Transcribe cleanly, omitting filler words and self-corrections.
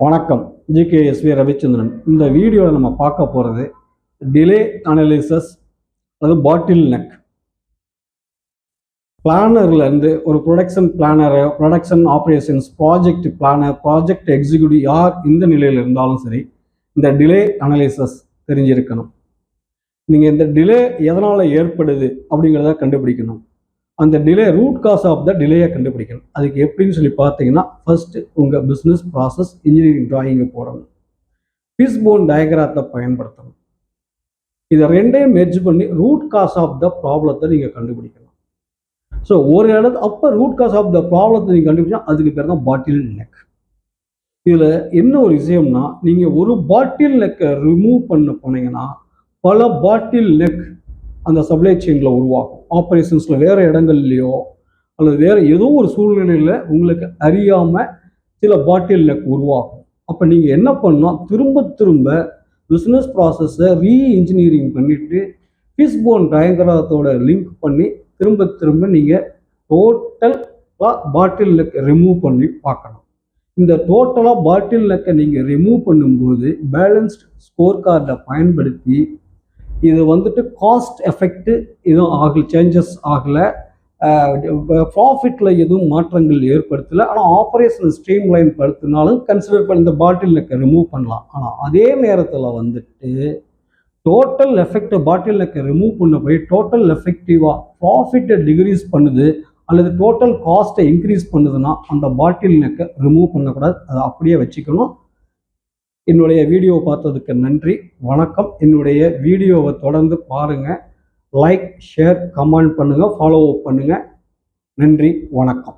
வணக்கம். ஜிகேஎஸ்வி ரவிச்சந்திரன். இந்த வீடியோவில் நம்ம பார்க்க போகிறது டிலே அனலிசஸ் அல்லது பாட்டில் நெக். பிளானர்லேருந்து ஒரு production planner, production operations, project planar, project executive யார் இந்த நிலையில் இருந்தாலும் சரி, இந்த டிலே அனலிசஸ் தெரிஞ்சிருக்கணும். நீங்கள் இந்த டிலே எதனால் ஏற்படுது அப்படிங்கிறத கண்டுபிடிக்கணும். அந்த delay root cause of the டிலேயை கண்டுபிடிக்கணும். அதுக்கு எப்படின்னு சொல்லி பார்த்தீங்கன்னா, ஃபர்ஸ்ட் உங்கள் பிஸ்னஸ் ப்ராசஸ் இன்ஜினியரிங் டிராயிங்கை போடணும். ஃபிஷ்போன் டயக்ராத்தை பயன்படுத்தணும். இதை ரெண்டையும் மெர்ஜ் பண்ணி ரூட் காஸ் ஆஃப் த ப்ராப்ளத்தை நீங்கள் கண்டுபிடிக்கணும். ஸோ ஒரு இடத்து அப்போ ரூட் காஸ் ஆஃப் த ப்ராப்ளத்தை நீங்கள் கண்டுபிடிச்சா அதுக்கு பேர் தான் பாட்டில் நெக். இதில் என்ன ஒரு விஷயம்னா, நீங்கள் ஒரு பாட்டில் நெக்கை ரிமூவ் பண்ண போனீங்கன்னா பல பாட்டில் நெக் அந்த சப்ளை செயினில் உருவாகும். ஆப்ரேஷன்ஸில் வேறு இடங்கள்லையோ அல்லது வேறு ஏதோ ஒரு சூழ்நிலையில் உங்களுக்கு அறியாமல் சில பாட்டில் நெக் உருவாகும். அப்போ நீங்கள் என்ன பண்ணணும், திரும்ப பிஸ்னஸ் ப்ராசஸை ரீஇன்ஜினியரிங் பண்ணிவிட்டு ஃபிஷ்போன் டயக்ராத்தோட லிங்க் பண்ணி திரும்ப நீங்கள் டோட்டலாக பாட்டில் நெக் ரிமூவ் பண்ணி பார்க்கணும். இந்த டோட்டலாக பாட்டில் நெக்கை நீங்கள் ரிமூவ் பண்ணும்போது பேலன்ஸ்ட் ஸ்கோர் கார்டை பயன்படுத்தி இது வந்துட்டு காஸ்ட் எஃபெக்ட் எதுவும் ஆகலை, சேஞ்சஸ் ஆகலை, ப்ராஃபிட்டில் எதுவும் மாற்றங்கள் ஏற்படுத்தலை. ஆனால் ஆப்ரேஷன் ஸ்ட்ரீம் லைன் படுத்தினாலும் கன்சிடர் பண்ணி இந்த பாட்டில் நெக்கை ரிமூவ் பண்ணலாம். ஆனால் அதே நேரத்தில் வந்துட்டு டோட்டல் எஃபெக்ட் பாட்டில் நெக்கை ரிமூவ் பண்ண போய் டோட்டல் எஃபெக்டிவாக ப்ராஃபிட்டை டிக்ரீஸ் பண்ணுது அல்லது டோட்டல் காஸ்ட்டை இன்க்ரீஸ் பண்ணுதுன்னா அந்த பாட்டில் நெக்கை ரிமூவ் பண்ணக்கூடாது, அதை அப்படியே வச்சுக்கணும். என்னுடைய வீடியோவை பார்த்ததுக்கு நன்றி, வணக்கம். என்னுடைய வீடியோவை தொடர்ந்து பாருங்கள், லைக், ஷேர், கமெண்ட் பண்ணுங்கள், ஃபாலோ அப் பண்ணுங்கள். நன்றி, வணக்கம்.